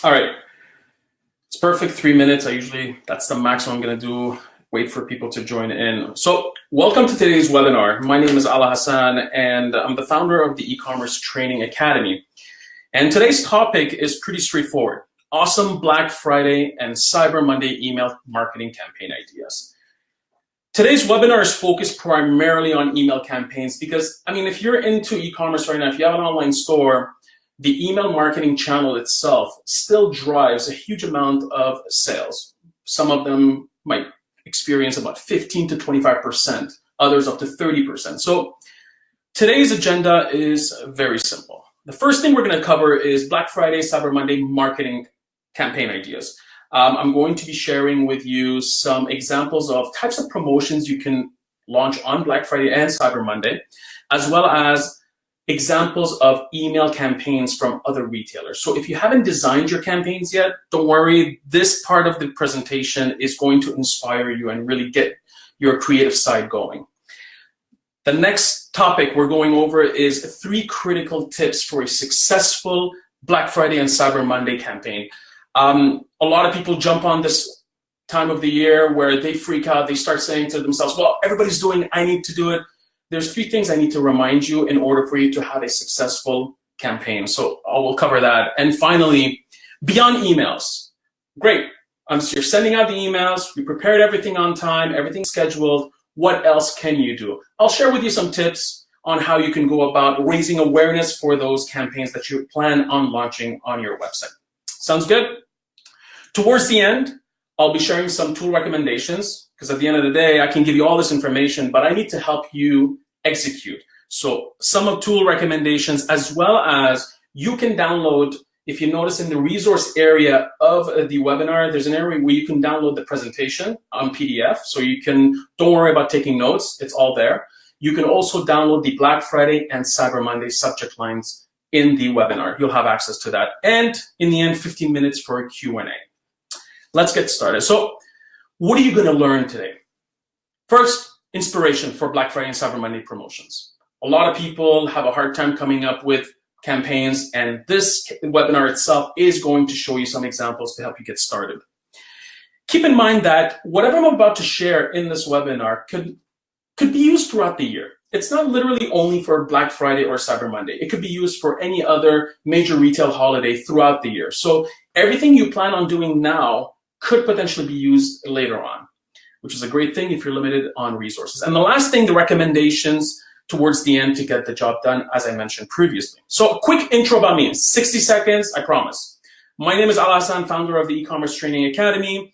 All right, it's perfect 3 minutes. That's the maximum I'm going to do. Wait for people to join in. So welcome to today's webinar. My name is Ala Hassan, and I'm the founder of the E-Commerce Training Academy. And today's topic is pretty straightforward. Awesome Black Friday and Cyber Monday email marketing campaign ideas. Today's webinar is focused primarily on email campaigns because, if you're into e-commerce right now, if you have an online store, the email marketing channel itself still drives a huge amount of sales. Some of them might experience about 15 to 25%, others up to 30%. So today's agenda is very simple. The first thing we're going to cover is Black Friday, Cyber Monday marketing campaign ideas. I'm going to be sharing with you some examples of types of promotions you can launch on Black Friday and Cyber Monday, as well as examples of email campaigns from other retailers. So if you haven't designed your campaigns yet, don't worry. This part of the presentation is going to inspire you and really get your creative side going. The next topic we're going over is 3 critical tips for a successful Black Friday and Cyber Monday campaign. A lot of people jump on this time of the year where they freak out. They start saying to themselves, well, everybody's doing it, I need to do it. There's 3 things I need to remind you in order for you to have a successful campaign. So I will cover that. And finally, beyond emails. Great. You're sending out the emails. We prepared everything on time, everything's scheduled. What else can you do? I'll share with you some tips on how you can go about raising awareness for those campaigns that you plan on launching on your website. Sounds good? Towards the end, I'll be sharing some tool recommendations because at the end of the day, I can give you all this information, but I need to help you execute. So some of tool recommendations, as well as you can download, if you notice in the resource area of the webinar, there's an area where you can download the presentation on PDF. So don't worry about taking notes, it's all there. You can also download the Black Friday and Cyber Monday subject lines in the webinar. You'll have access to that. And in the end, 15 minutes for a Q&A. Let's get started. So what are you going to learn today? First, inspiration for Black Friday and Cyber Monday promotions. A lot of people have a hard time coming up with campaigns, and this webinar itself is going to show you some examples to help you get started. Keep in mind that whatever I'm about to share in this webinar could be used throughout the year. It's not literally only for Black Friday or Cyber Monday. It could be used for any other major retail holiday throughout the year. So everything you plan on doing now could potentially be used later on, which is a great thing if you're limited on resources. And the last thing, the recommendations towards the end to get the job done, as I mentioned previously. So a quick intro about me, 60 seconds, I promise. My name is Ala Hassan, founder of the E-Commerce Training Academy.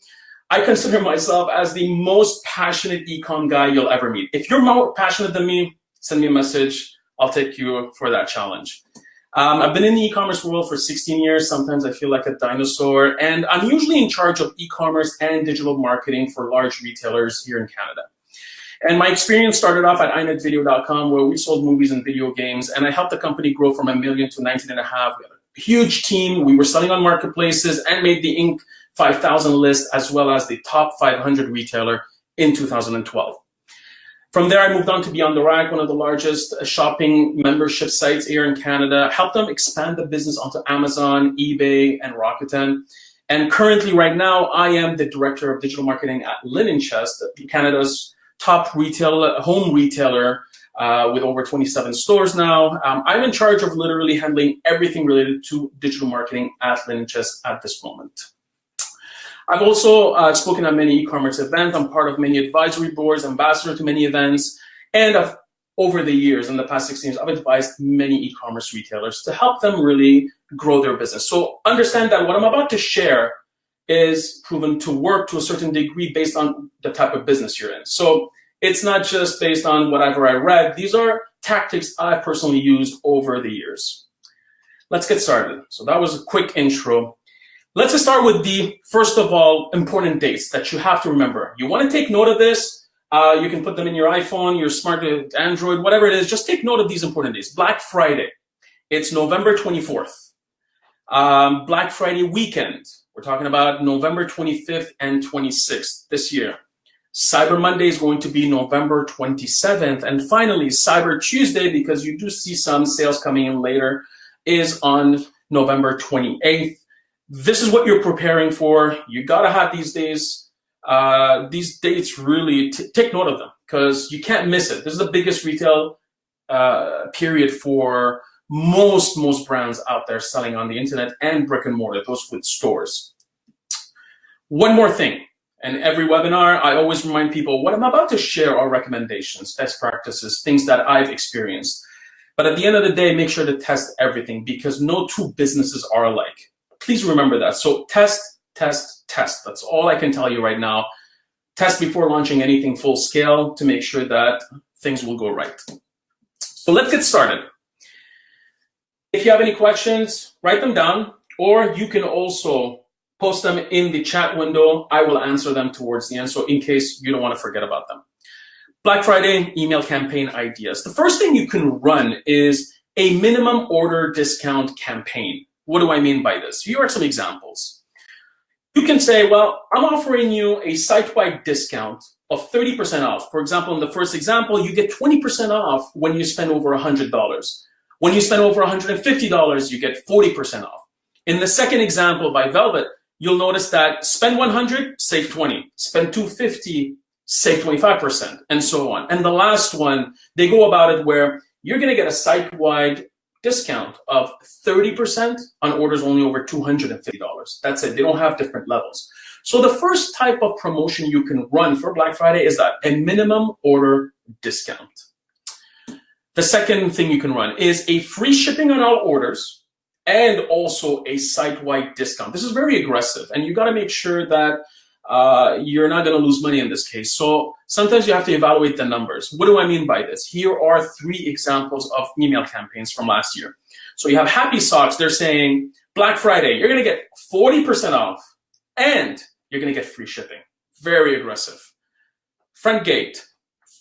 I consider myself as the most passionate e-com guy you'll ever meet. If you're more passionate than me, send me a message. I'll take you for that challenge. I've been in the e-commerce world for 16 years. Sometimes I feel like a dinosaur, and I'm usually in charge of e-commerce and digital marketing for large retailers here in Canada. And my experience started off at iNetVideo.com, where we sold movies and video games, and I helped the company grow from $1 million to 19.5. We had a huge team. We were selling on marketplaces and made the Inc. 5,000 list, as well as the top 500 retailer in 2012. From there, I moved on to Beyond the Rack, one of the largest shopping membership sites here in Canada, helped them expand the business onto Amazon, eBay, and Rakuten. And currently, right now, I am the director of digital marketing at Linen Chest, Canada's top home retailer with over 27 stores now. I'm in charge of literally handling everything related to digital marketing at Linen Chest at this moment. I've also spoken at many e-commerce events. I'm part of many advisory boards, ambassador to many events, and over the years, in the past 16 years, I've advised many e-commerce retailers to help them really grow their business. So understand that what I'm about to share is proven to work to a certain degree based on the type of business you're in. So it's not just based on whatever I read. These are tactics I've personally used over the years. Let's get started. So that was a quick intro. Let's start with the, first of all, important dates that you have to remember. You want to take note of this. You can put them in your iPhone, your smart Android, whatever it is. Just take note of these important days. Black Friday, it's November 24th. Black Friday weekend, we're talking about November 25th and 26th this year. Cyber Monday is going to be November 27th. And finally, Cyber Tuesday, because you do see some sales coming in later, is on November 28th. This is what you're preparing for. You got to have these days, these dates really, take note of them because you can't miss it. This is the biggest retail period for most brands out there selling on the internet and brick and mortar, those with stores. One more thing, and every webinar, I always remind people what I'm about to share are recommendations, best practices, things that I've experienced. But at the end of the day, make sure to test everything because no two businesses are alike. Please remember that. So test, test, test. That's all I can tell you right now. Test before launching anything full scale to make sure that things will go right. So let's get started. If you have any questions, write them down, or you can also post them in the chat window. I will answer them towards the end, so in case you don't want to forget about them. Black Friday email campaign ideas. The first thing you can run is a minimum order discount campaign. What do I mean by this? Here are some examples. You can say, well, I'm offering you a site-wide discount of 30% off. For example, in the first example, you get 20% off when you spend over $100. When you spend over $150, you get 40% off. In the second example by Velvet, you'll notice that spend 100, save 20. Spend 250, save 25%, and so on. And the last one, they go about it where you're going to get a site-wide discount of 30% on orders only over $250. That's it. They don't have different levels. So the first type of promotion you can run for Black Friday is that a minimum order discount. The second thing you can run is a free shipping on all orders and also a site-wide discount. This is very aggressive, and you got to make sure that you're not going to lose money in this case. So sometimes you have to evaluate the numbers. What do I mean by this? Here are 3 examples of email campaigns from last year. So you have Happy Socks. They're saying, Black Friday, you're going to get 40% off, and you're going to get free shipping. Very aggressive. Frontgate,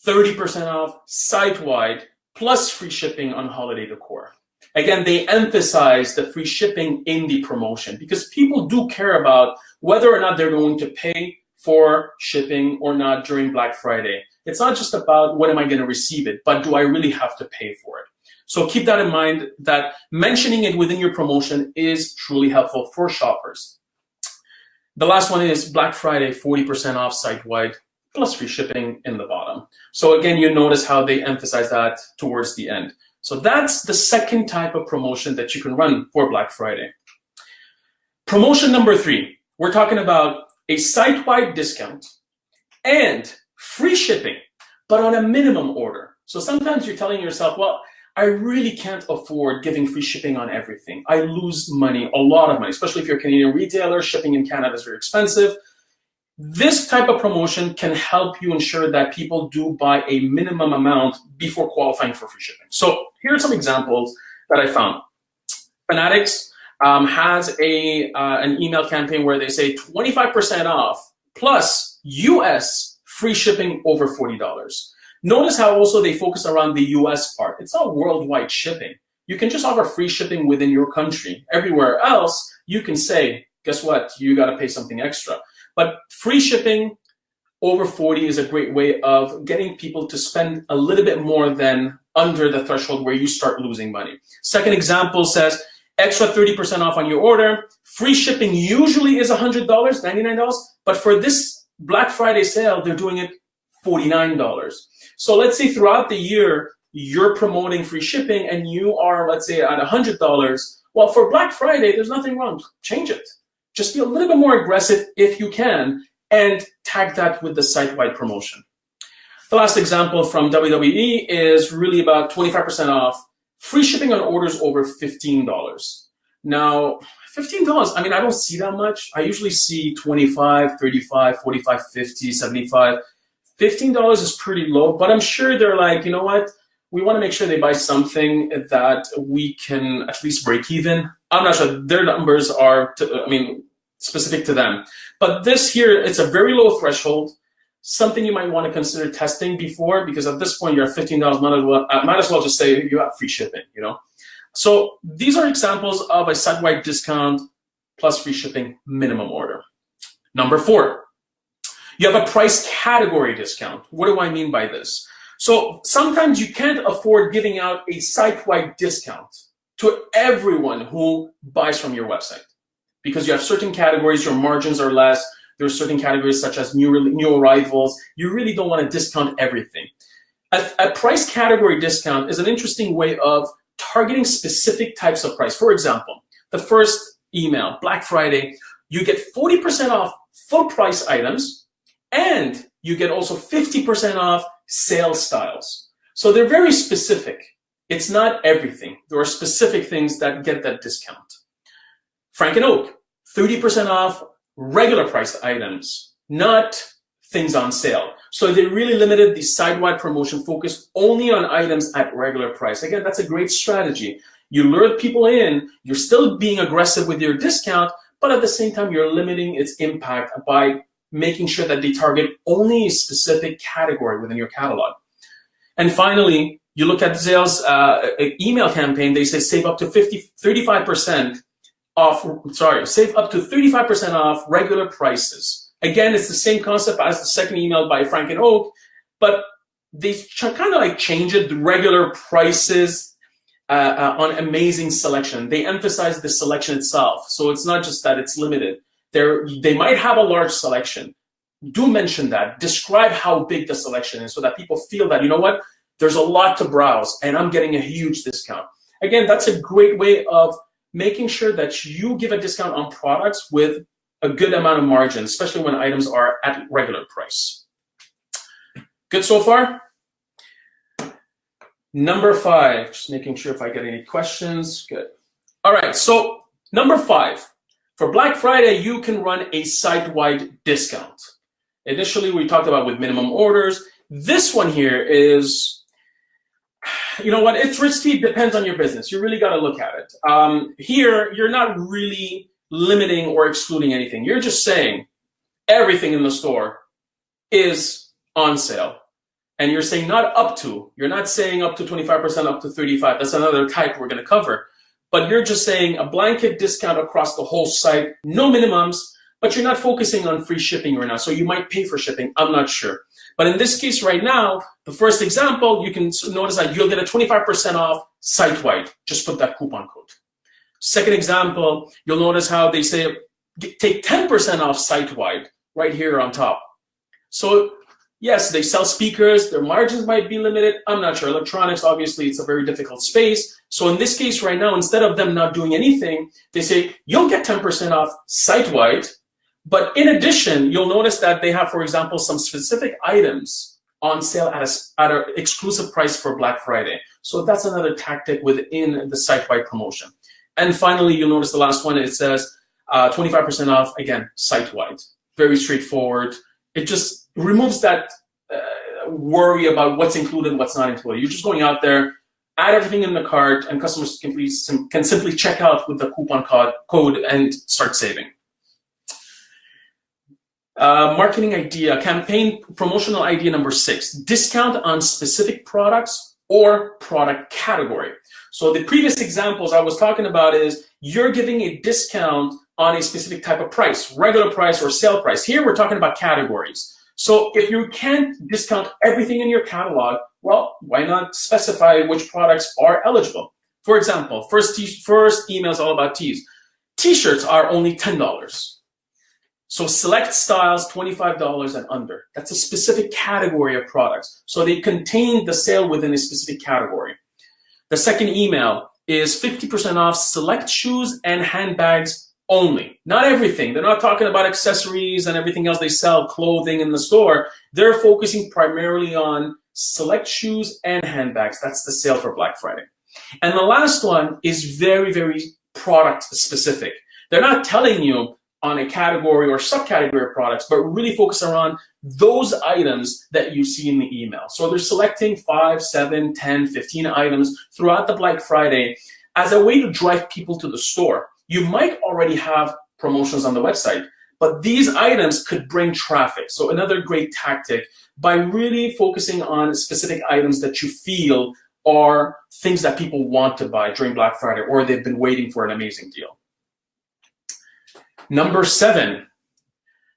30% off, site-wide, plus free shipping on holiday decor. Again, they emphasize the free shipping in the promotion because people do care about whether or not they're going to pay for shipping or not during Black Friday. It's not just about when am I going to receive it, but do I really have to pay for it? So keep that in mind that mentioning it within your promotion is truly helpful for shoppers. The last one is Black Friday, 40% off site-wide, plus free shipping in the bottom. So again, you notice how they emphasize that towards the end. So that's the second type of promotion that you can run for Black Friday. Promotion number 3, we're talking about a site-wide discount and free shipping, but on a minimum order. So sometimes you're telling yourself, well, I really can't afford giving free shipping on everything. I lose money, a lot of money, especially if you're a Canadian retailer. Shipping in Canada is very expensive. This type of promotion can help you ensure that people do buy a minimum amount before qualifying for free shipping. So here are some examples that I found. Fanatics has an email campaign where they say 25% off plus US free shipping over $40. Notice how also they focus around the US part. It's not worldwide shipping. You can just offer free shipping within your country. Everywhere else, you can say, guess what? You got to pay something extra. But free shipping over 40 is a great way of getting people to spend a little bit more than under the threshold where you start losing money. Second example says extra 30% off on your order. Free shipping usually is $100, $99, but for this Black Friday sale, they're doing it $49. So let's say throughout the year, you're promoting free shipping and you are, let's say, at $100. Well, for Black Friday, there's nothing wrong. Change it. Just be a little bit more aggressive if you can and tag that with the site-wide promotion. The last example from WWE is really about 25% off, free shipping on orders over $15. Now, $15, I mean, I don't see that much. I usually see 25, 35, 45, 50, 75. $15 is pretty low, but I'm sure they're like, you know what? We want to make sure they buy something that we can at least break even. I'm not sure their numbers are, specific to them. But this here, it's a very low threshold, something you might want to consider testing before, because at this point you're at $15, might as well just say you have free shipping, you know? So these are examples of a site-wide discount plus free shipping minimum order. Number 4, you have a price category discount. What do I mean by this? So sometimes you can't afford giving out a site-wide discount to everyone who buys from your website. because you have certain categories, your margins are less. There are certain categories such as new arrivals. You really don't want to discount everything. A price category discount is an interesting way of targeting specific types of price. For example, the first email, Black Friday, you get 40% off full price items, and you get also 50% off sale styles. So they're very specific. It's not everything. There are specific things that get that discount. Frank and Oak, 30% off regular priced items, not things on sale. So they really limited the site-wide promotion focused only on items at regular price. Again, that's a great strategy. You lure people in, you're still being aggressive with your discount, but at the same time, you're limiting its impact by making sure that they target only a specific category within your catalog. And finally, you look at Zales' email campaign, they say save up to 35% off, save up to 35% off regular prices. Again, it's the same concept as the second email by Frank and Oak, but they kind of like change it, the regular prices on amazing selection. They emphasize the selection itself. So it's not just that it's limited. They might have a large selection. Do mention that. Describe how big the selection is so that people feel that, you know what, there's a lot to browse and I'm getting a huge discount. Again, that's a great way of making sure that you give a discount on products with a good amount of margin, especially when items are at regular price. Good so far? Number 5, just making sure if I get any questions. Good. All right, so number 5, for Black Friday, you can run a site-wide discount. Initially, we talked about with minimum orders. This one here is, you know what, it's risky, depends on your business. You really gotta look at it. Here, you're not really limiting or excluding anything. You're just saying everything in the store is on sale. And you're saying not up to. You're not saying up to 25%, up to 35%. That's another type we're gonna cover. But you're just saying a blanket discount across the whole site, no minimums, but you're not focusing on free shipping right now. So you might pay for shipping, I'm not sure. But in this case right now, the first example, you can notice that you'll get a 25% off site-wide. Just put that coupon code. Second example, you'll notice how they say take 10% off site-wide right here on top. So yes, they sell speakers, their margins might be limited, I'm not sure. Electronics, obviously, it's a very difficult space. So in this case right now, instead of them not doing anything, they say you'll get 10% off site-wide, but in addition, you'll notice that they have, for example, some specific items on sale at an exclusive price for Black Friday. So that's another tactic within the site-wide promotion. And finally, you'll notice the last one, it says 25% off, again, site-wide. Very straightforward. It just removes that worry about what's included and what's not included. You're just going out there, add everything in the cart, and customers can simply check out with the coupon code and start saving. Marketing idea, campaign promotional idea number 6, discount on specific products or product category. So the previous examples I was talking about is you're giving a discount on a specific type of price, regular price or sale price. Here we're talking about categories. So if you can't discount everything in your catalog, well, why not specify which products are eligible? For example, first email is all about tees. T-shirts are only $10. So select styles, $25 and under. That's a specific category of products. So they contain the sale within a specific category. The second email is 50% off select shoes and handbags only. Not everything. They're not talking about accessories and everything else they sell, clothing in the store. They're focusing primarily on select shoes and handbags. That's the sale for Black Friday. And the last one is very, very product specific. They're not telling you on a category or subcategory of products, but really focus around those items that you see in the email. So they're selecting 5, 7, 10, 15 items throughout the Black Friday as a way to drive people to the store. You might already have promotions on the website, but these items could bring traffic. So another great tactic by really focusing on specific items that you feel are things that people want to buy during Black Friday or they've been waiting for an amazing deal. Number 7,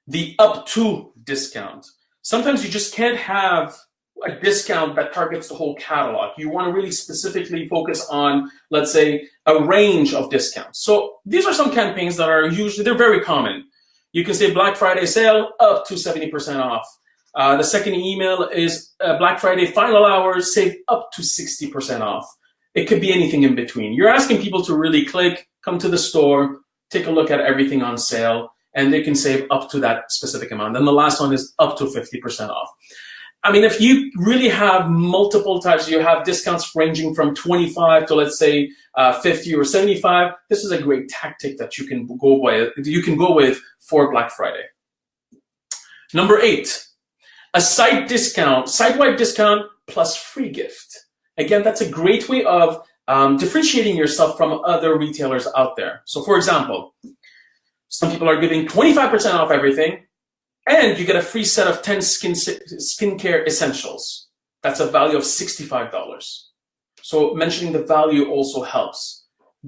the up to discount. Sometimes you just can't have a discount that targets the whole catalog. You want to really specifically focus on, let's say, a range of discounts. So these are some campaigns that are usually, they're very common. You can say Black Friday sale up to 70% off. The second email is Black Friday final hours, save up to 60% off. It could be anything in between. You're asking people to really click, come to the store, take a look at everything on sale, and they can save up to that specific amount. Then the last one is up to 50% off. I mean, if you really have multiple types, you have discounts ranging from 25 to, let's say, 50 or 75, this is a great tactic that you can go with for Black Friday. Number 8, a site-wide discount plus free gift. Again, that's a great way of differentiating yourself from other retailers out there. So for example, some people are giving 25% off everything, and you get a free set of 10 skincare essentials. That's a value of $65. So mentioning the value also helps.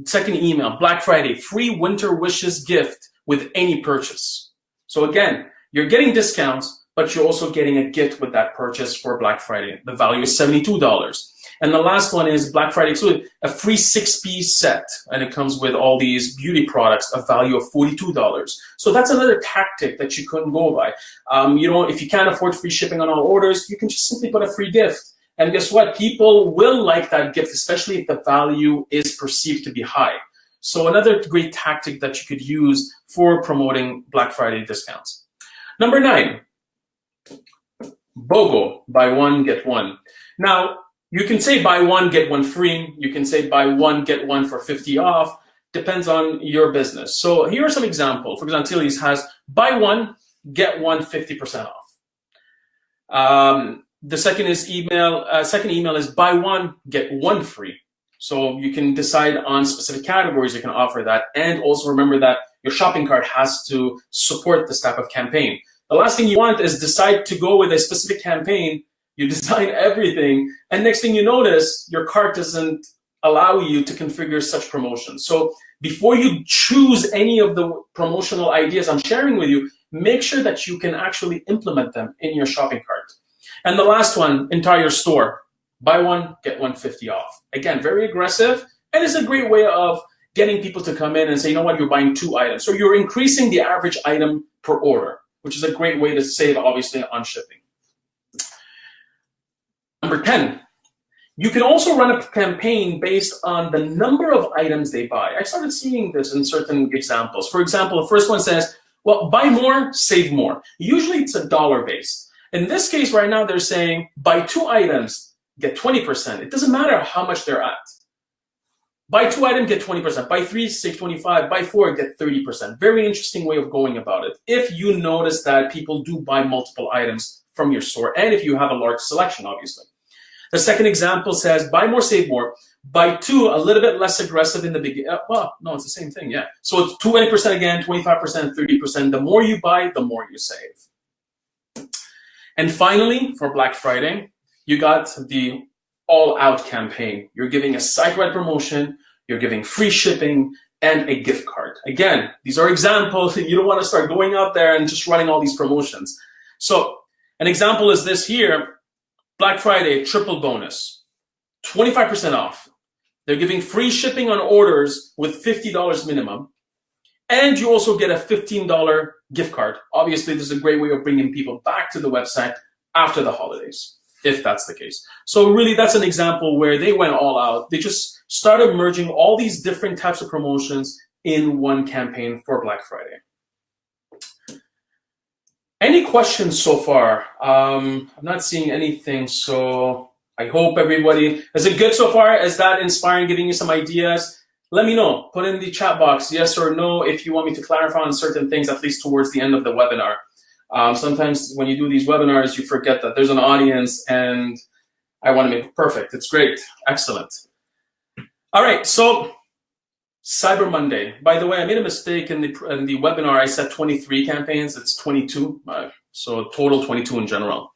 Second email, Black Friday, free winter wishes gift with any purchase. So again, you're getting discounts, but you're also getting a gift with that purchase for Black Friday. The value is $72. And the last one is Black Friday excluded, a free 6-piece set, and it comes with all these beauty products, a value of $42. So that's another tactic that you couldn't go by. If you can't afford free shipping on all orders, you can just simply put a free gift. And guess what? People will like that gift, especially if the value is perceived to be high. So another great tactic that you could use for promoting Black Friday discounts. Number 9, BOGO, buy one, get one. Now, you can say buy one, get one free. You can say buy one, get one for 50 off. Depends on your business. So here are some examples. For example, Tilly's has buy one, get one 50% off. The second email is buy one, get one free. So you can decide on specific categories you can offer that. And also remember that your shopping cart has to support this type of campaign. The last thing you want is decide to go with a specific campaign. You design everything, and next thing you notice, your cart doesn't allow you to configure such promotions. So before you choose any of the promotional ideas I'm sharing with you, make sure that you can actually implement them in your shopping cart. And the last one, entire store. Buy one, get one 50 off. Again, very aggressive, and it's a great way of getting people to come in and say, you know what, you're buying 2 items. So you're increasing the average item per order, which is a great way to save, obviously, on shipping. Number 10, you can also run a campaign based on the number of items they buy. I started seeing this in certain examples. For example, the first one says, well, buy more, save more. Usually it's a dollar-based. In this case right now, they're saying buy 2 items, get 20%. It doesn't matter how much they're at. Buy 2 items, get 20%. Buy 3, save 25. Buy 4, get 30%. Very interesting way of going about it. If you notice that people do buy multiple items from your store, and if you have a large selection, obviously. The second example says, buy more, save more. Buy 2, a little bit less aggressive in the beginning. Well, no, it's the same thing, yeah. So it's 20% again, 25%, 30%. The more you buy, the more you save. And finally, for Black Friday, you got the all-out campaign. You're giving a site-wide promotion, you're giving free shipping, and a gift card. Again, these are examples. You don't want to start going out there and just running all these promotions. So an example is this here. Black Friday, triple bonus, 25% off. They're giving free shipping on orders with $50 minimum. And you also get a $15 gift card. Obviously, this is a great way of bringing people back to the website after the holidays, if that's the case. So really, that's an example where they went all out. They just started merging all these different types of promotions in one campaign for Black Friday. Any questions so far? I'm not seeing anything, so I hope everybody, is it good so far? Is that inspiring, giving you some ideas? Let me know. Put in the chat box, yes or no, if you want me to clarify on certain things, at least towards the end of the webinar. Sometimes when you do these webinars, you forget that there's an audience, and I want to make it perfect. It's great. Excellent. All right, so Cyber Monday. By the way, I made a mistake in the webinar. I said 23 campaigns. It's 22, so total 22 in general.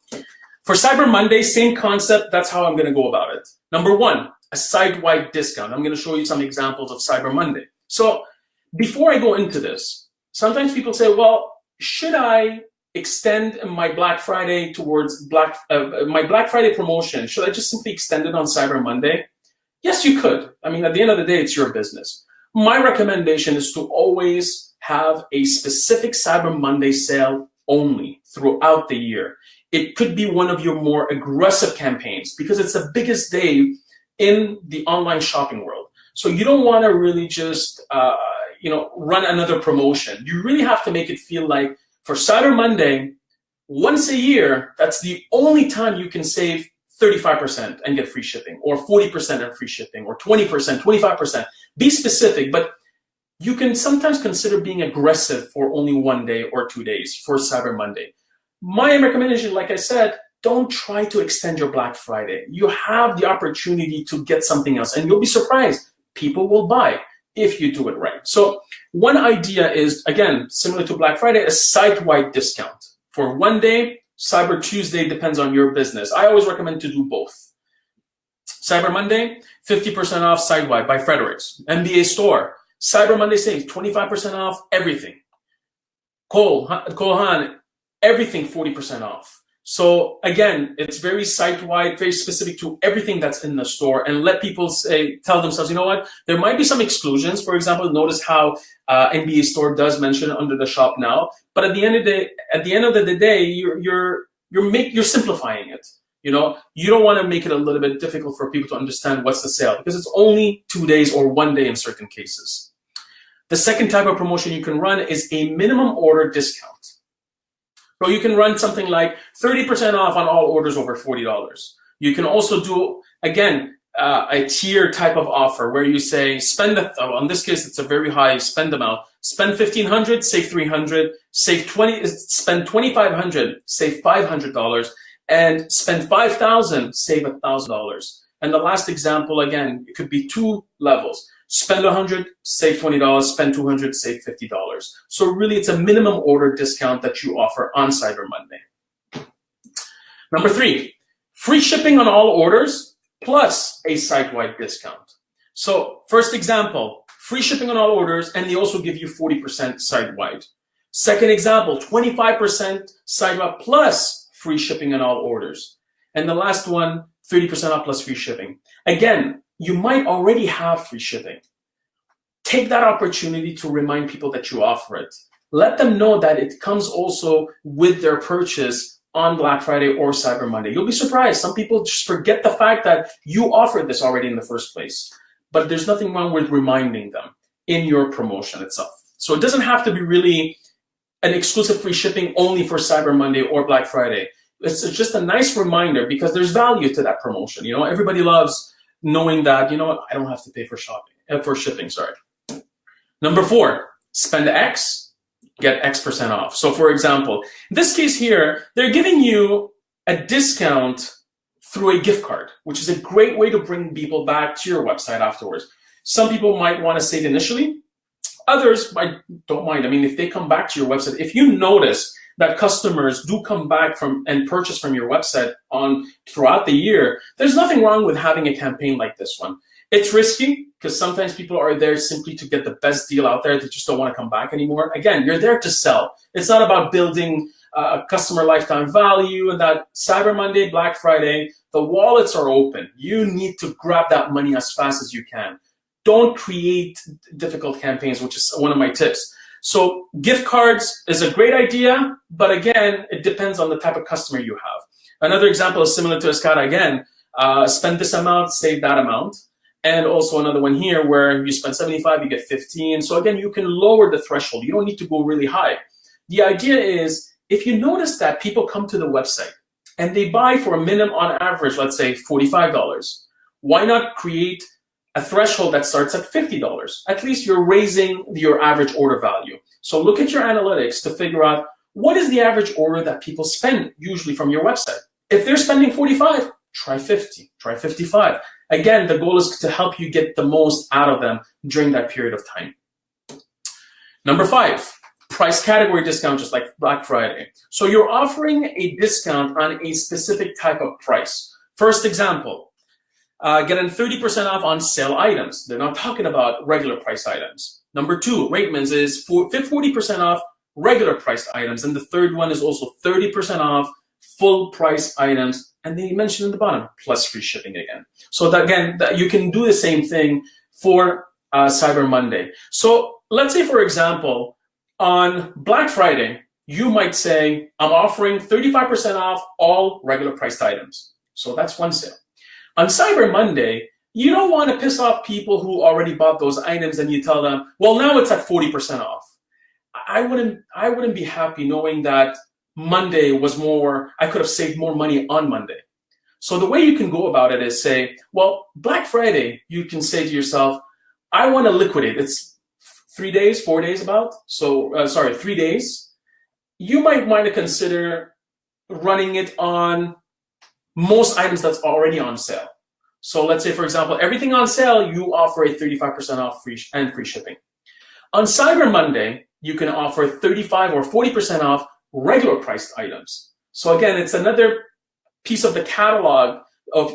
For Cyber Monday, same concept. That's how I'm going to go about it. Number 1, a site-wide discount. I'm going to show you some examples of Cyber Monday. So before I go into this, sometimes people say, well, should I extend my Black Friday towards my Black Friday promotion? Should I just simply extend it on Cyber Monday? Yes, you could. I mean, at the end of the day, it's your business. My recommendation is to always have a specific Cyber Monday sale only throughout the year. It could be one of your more aggressive campaigns because it's the biggest day in the online shopping world. So you don't want to really just run another promotion. You really have to make it feel like for Cyber Monday, once a year, that's the only time you can save 35% and get free shipping, or 40% and free shipping, or 20%, 25%. Be specific, but you can sometimes consider being aggressive for only 1 day or 2 days for Cyber Monday. My recommendation, like I said, don't try to extend your Black Friday. You have the opportunity to get something else, and you'll be surprised. People will buy if you do it right. So one idea is, again, similar to Black Friday, a site-wide discount. For 1 day, Cyber Tuesday depends on your business. I always recommend to do both. Cyber Monday, 50% off site-wide by Fredericks. NBA Store, Cyber Monday save, 25% off everything. Cole Haan, everything 40% off. So again, it's very site-wide, very specific to everything that's in the store, and let people tell themselves, you know what, there might be some exclusions. For example, notice how NBA Store does mention under the shop now, but at the end of the day, you're simplifying it. You don't want to make it a little bit difficult for people to understand what's the sale because it's only 2 days or 1 day in certain cases. The second type of promotion you can run is a minimum order discount. So you can run something like 30% off on all orders over $40. You can also do, again, a tier type of offer where you say, in this case, it's a very high spend amount. Spend $1,500, save $300, spend $2,500, save $500, and spend $5,000, save $1,000. And the last example, again, it could be 2 levels. Spend $100, save $20, spend $200, save $50. So really, it's a minimum order discount that you offer on Cyber Monday. Number 3, free shipping on all orders plus a site-wide discount. So first example, free shipping on all orders, and they also give you 40% site-wide. Second example, 25% site-wide plus free shipping on all orders. And the last one, 30% off plus free shipping. Again, you might already have free shipping. Take that opportunity to remind people that you offer it. Let them know that it comes also with their purchase on Black Friday or Cyber Monday. You'll be surprised. Some people just forget the fact that you offered this already in the first place. But there's nothing wrong with reminding them in your promotion itself. So it doesn't have to be really an exclusive free shipping only for Cyber Monday or Black Friday. It's just a nice reminder because there's value to that promotion. Everybody loves knowing that, I don't have to pay for shipping. Number 4, spend X, get X% off. So for example, in this case here, they're giving you a discount through a gift card, which is a great way to bring people back to your website afterwards. Some people might want to save initially. Others don't mind. I mean, if they come back to your website, if you notice that customers do come back and purchase from your website throughout the year, there's nothing wrong with having a campaign like this one. It's risky because sometimes people are there simply to get the best deal out there. They just don't want to come back anymore. Again, you're there to sell. It's not about building customer lifetime value. And that Cyber Monday, Black Friday, the wallets are open. You need to grab that money as fast as you can. Don't create difficult campaigns, which is one of my tips. So gift cards is a great idea, but again, it depends on the type of customer you have. Another example is similar to Escada again. Spend this amount, save that amount. And also another one here where you spend 75, you get 15. So again, you can lower the threshold. You don't need to go really high. The idea is if you notice that people come to the website and they buy for a minimum on average, let's say $45, why not create a threshold that starts at $50? At least you're raising your average order value. So look at your analytics to figure out what is the average order that people spend usually from your website. If they're spending 45, try 50, try 55. Again, the goal is to help you get the most out of them during that period of time. Number 5, price category discount, just like Black Friday. So you're offering a discount on a specific type of price. First example, getting 30% off on sale items. They're not talking about regular price items. Number 2, Ratemans is 40% off regular priced items. And the third one is also 30% off full price items. And they mentioned in the bottom, plus free shipping again. So that, again, that you can do the same thing for Cyber Monday. So let's say, for example, on Black Friday, you might say, I'm offering 35% off all regular priced items. So that's one sale. On Cyber Monday, you don't want to piss off people who already bought those items and you tell them, well, now it's at 40% off. I wouldn't be happy knowing that Monday was more, I could have saved more money on Monday. So the way you can go about it is say, well, Black Friday, you can say to yourself, I want to liquidate. It's 3 days, 4 days about. So, 3 days. You might want to consider running it on most items that's already on sale. So let's say, for example, everything on sale, you offer a 35% off free shipping. On Cyber Monday, you can offer 35 or 40% off regular priced items. So again, it's another piece of the catalog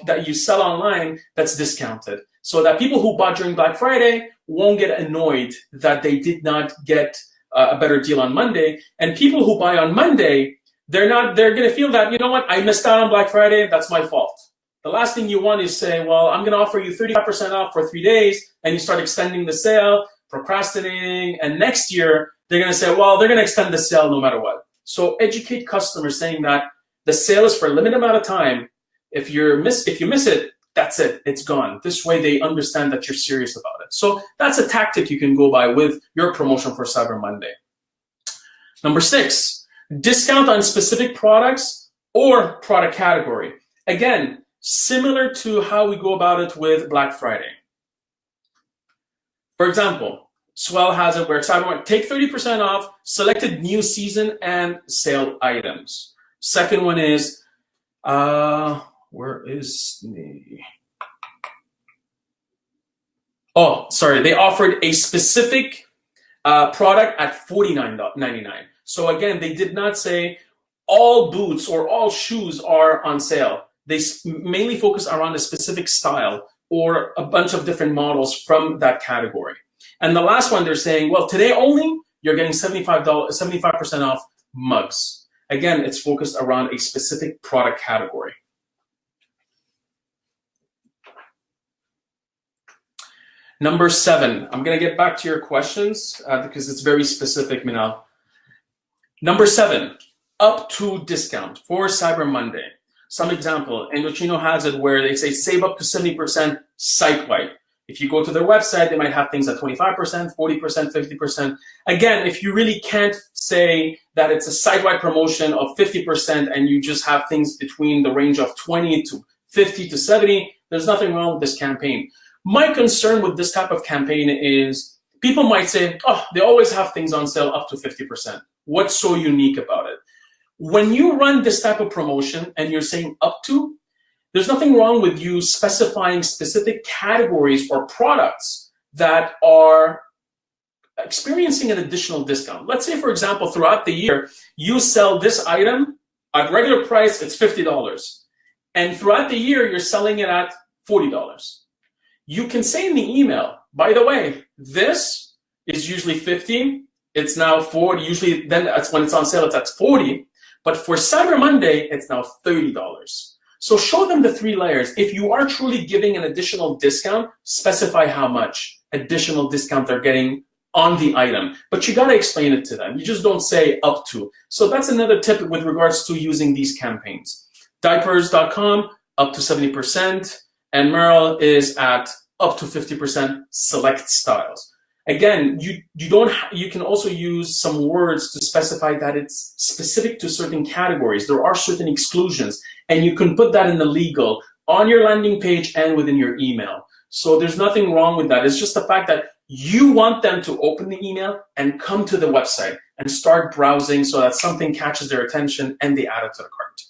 that you sell online that's discounted, so that people who bought during Black Friday won't get annoyed that they did not get a better deal on Monday. And people who buy on Monday, they're going to feel that, you know what, I missed out on Black Friday, that's my fault. The last thing you want is say, well, I'm going to offer you 35% off for 3 days, and you start extending the sale, procrastinating, and next year they're going to say, well, they're going to extend the sale no matter what. So educate customers saying that the sale is for a limited amount of time. If you miss it, that's it, it's gone. This way they understand that you're serious about it. So that's a tactic you can go by with your promotion for Cyber Monday. Number 6, discount on specific products or product category. Again, similar to how we go about it with Black Friday. For example, Swell has it where Cyber Monday, take 30% off selected new season and sale items. Second one is, where is the... Oh, sorry, they offered a specific product at $49.99. So again, they did not say all boots or all shoes are on sale. They mainly focus around a specific style or a bunch of different models from that category. And the last one, they're saying, well, today only, you're getting 75% off mugs. Again, it's focused around a specific product category. Number 7, I'm going to get back to your questions because it's very specific, Minal. Number 7, up to discount for Cyber Monday. Some example, Indochino has it where they say save up to 70% site-wide. If you go to their website, they might have things at 25%, 40%, 50%. Again, if you really can't say that it's a site-wide promotion of 50% and you just have things between the range of 20 to 50 to 70, there's nothing wrong with this campaign. My concern with this type of campaign is people might say, oh, they always have things on sale up to 50%. What's so unique about it? When you run this type of promotion and you're saying up to, there's nothing wrong with you specifying specific categories or products that are experiencing an additional discount. Let's say, for example, throughout the year, you sell this item at regular price, it's $50. And throughout the year, you're selling it at $40. You can say in the email, by the way, this is usually 50, it's now 40, usually then that's when it's on sale, it's at 40. But for Cyber Monday, it's now $30. So show them the 3 layers. If you are truly giving an additional discount, specify how much additional discount they're getting on the item. But you got to explain it to them. You just don't say up to. So that's another tip with regards to using these campaigns. Diapers.com, up to 70%. And Merrell is at up to 50% select styles. Again, you can also use some words to specify that it's specific to certain categories. There are certain exclusions, and you can put that in the legal on your landing page and within your email. So there's nothing wrong with that. It's just the fact that you want them to open the email and come to the website and start browsing so that something catches their attention and they add it to the cart.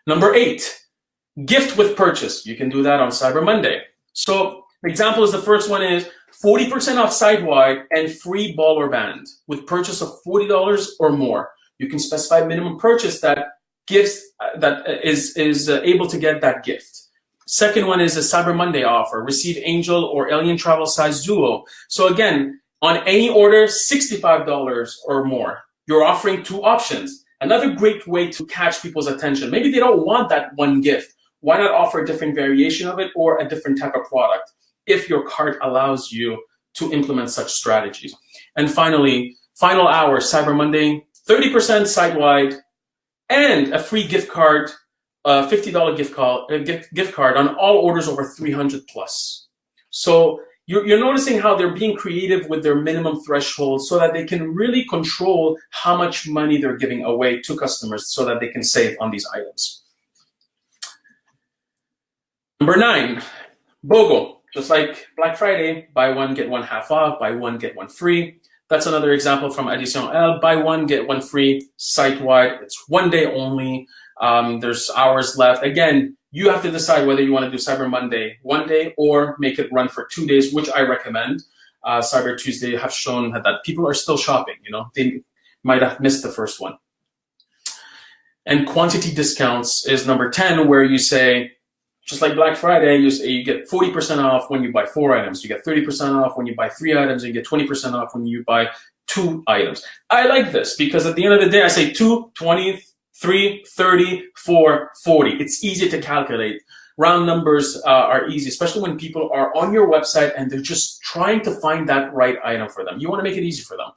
Number 8, gift with purchase. You can do that on Cyber Monday. So the example is the first one is 40% off site-wide and free ball or band with purchase of $40 or more. You can specify minimum purchase that is able to get that gift. Second one is a Cyber Monday offer. Receive Angel or Alien Travel Size Duo. So again, On any order, $65 or more. You're offering 2 options. Another great way to catch people's attention. Maybe they don't want that one gift. Why not offer a different variation of it or a different type of product if your cart allows you to implement such strategies? And finally, final hour, Cyber Monday, 30% site-wide and a free gift card, $50 gift card on all orders over 300 plus. So you're noticing how they're being creative with their minimum threshold so that they can really control how much money they're giving away to customers so that they can save on these items. Number 9, BOGO. Just like Black Friday, buy one, get one half off, buy one, get one free. That's another example from Addition L. Buy one, get one free, site-wide. It's one day only. There's hours left. Again, you have to decide whether you want to do Cyber Monday one day or make it run for 2 days, which I recommend. Cyber Tuesday have shown that people are still shopping. They might have missed the first one. And quantity discounts is number 10, where you say, just like Black Friday, you get 40% off when you buy 4 items. You get 30% off when you buy 3 items. And you get 20% off when you buy 2 items. I like this because at the end of the day, I say 2, 20, 3, 30, 4, 40. It's easy to calculate. Round numbers are easy, especially when people are on your website and they're just trying to find that right item for them. You want to make it easy for them.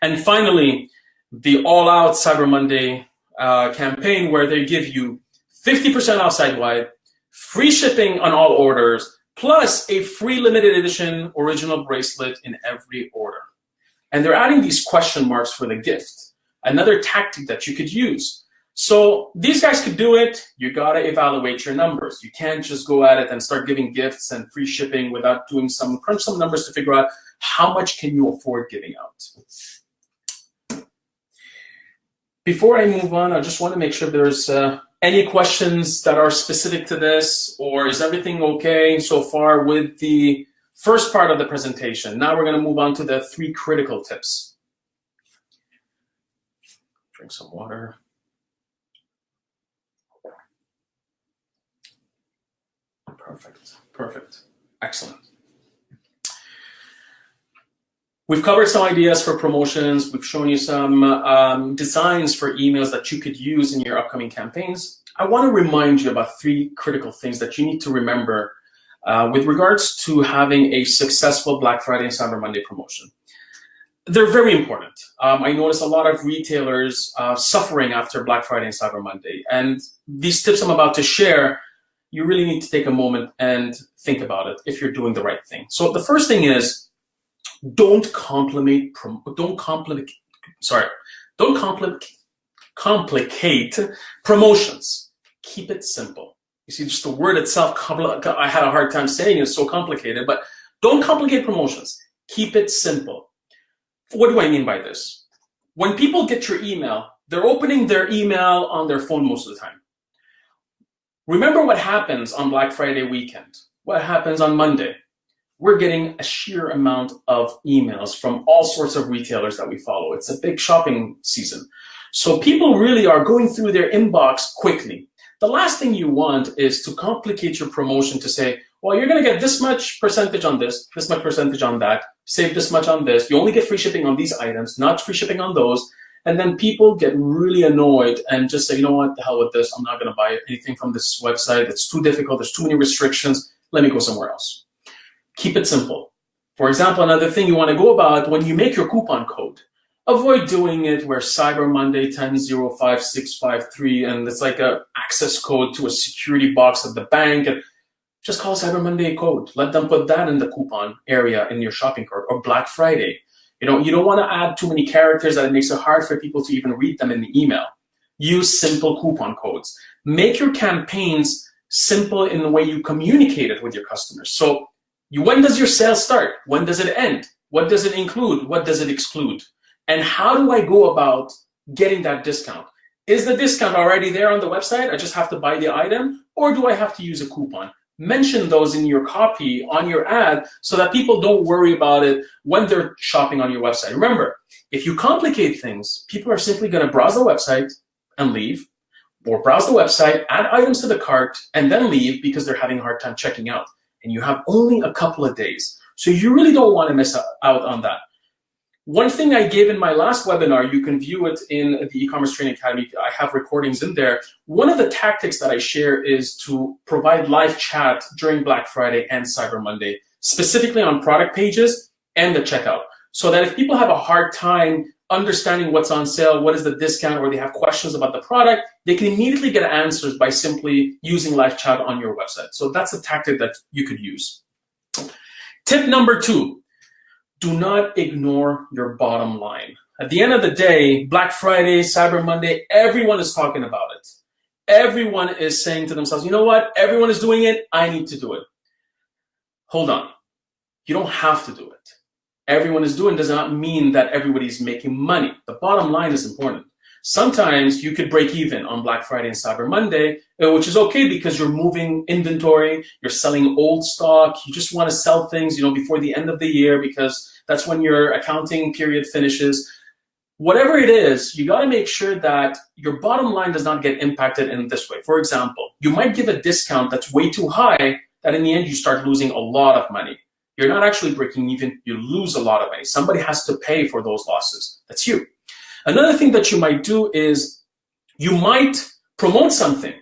And finally, the all-out Cyber Monday campaign where they give you 50% off site-wide, free shipping on all orders, plus a free limited edition original bracelet in every order. And they're adding these question marks for the gift, another tactic that you could use. So these guys could do it. You got to evaluate your numbers. You can't just go at it and start giving gifts and free shipping without doing crunch some numbers to figure out how much can you afford giving out. Before I move on, I just want to make sure there's any questions that are specific to this, or is everything okay so far with the first part of the presentation? Now we're going to move on to the 3 critical tips. Drink some water. Perfect. Excellent. We've covered some ideas for promotions. We've shown you some designs for emails that you could use in your upcoming campaigns. I want to remind you about 3 critical things that you need to remember with regards to having a successful Black Friday and Cyber Monday promotion. They're very important. I notice a lot of retailers suffering after Black Friday and Cyber Monday. And these tips I'm about to share, you really need to take a moment and think about it if you're doing the right thing. So the first thing is, don't complicate promotions. Keep it simple. You see, just the word itself, I had a hard time saying it's so complicated, but don't complicate promotions. Keep it simple. What do I mean by this? When people get your email, they're opening their email on their phone most of the time. Remember what happens on Black Friday weekend. What happens on Monday? We're getting a sheer amount of emails from all sorts of retailers that we follow. It's a big shopping season. So people really are going through their inbox quickly. The last thing you want is to complicate your promotion to say, well, you're going to get this much percentage on this much percentage on that, save this much on this. You only get free shipping on these items, not free shipping on those. And then people get really annoyed and just say, you know what, the hell with this. I'm not going to buy anything from this website. It's too difficult. There's too many restrictions. Let me go somewhere else. Keep it simple. For example, another thing you want to go about when you make your coupon code, avoid doing it where Cyber Monday 10-05-653 and it's like a access code to a security box at the bank. And just call Cyber Monday code. Let them put that in the coupon area in your shopping cart. Or Black Friday. You don't want to add too many characters that it makes it hard for people to even read them in the email. Use simple coupon codes. Make your campaigns simple in the way you communicate it with your customers. So when does your sale start? When does it end? What does it include? What does it exclude? And how do I go about getting that discount? Is the discount already there on the website? I just have to buy the item? Or do I have to use a coupon? Mention those in your copy on your ad so that people don't worry about it when they're shopping on your website. Remember, if you complicate things, people are simply going to browse the website and leave, or browse the website, add items to the cart, and then leave because they're having a hard time checking out. And you have only a couple of days. So you really don't want to miss out on that. One thing I gave in my last webinar, you can view it in the e-commerce training academy. I have recordings in there. One of the tactics that I share is to provide live chat during Black Friday and Cyber Monday, specifically on product pages and the checkout. So that if people have a hard time understanding what's on sale, what is the discount, or they have questions about the product, they can immediately get answers by simply using live chat on your website. So that's a tactic that you could use. Tip number 2, do not ignore your bottom line. At the end of the day, Black Friday, Cyber Monday, everyone is talking about it. Everyone is saying to themselves, you know what? Everyone is doing it. I need to do it. Hold on. You don't have to do it. Everyone is doing does not mean that everybody's making money. The bottom line is important. Sometimes you could break even on Black Friday and Cyber Monday, which is okay because you're moving inventory, you're selling old stock, you just want to sell things, before the end of the year because that's when your accounting period finishes. Whatever it is, you got to make sure that your bottom line does not get impacted in this way. For example, you might give a discount that's way too high that in the end you start losing a lot of money. You're not actually breaking even, you lose a lot of money. Somebody has to pay for those losses. That's you. Another thing that you might do is you might promote something.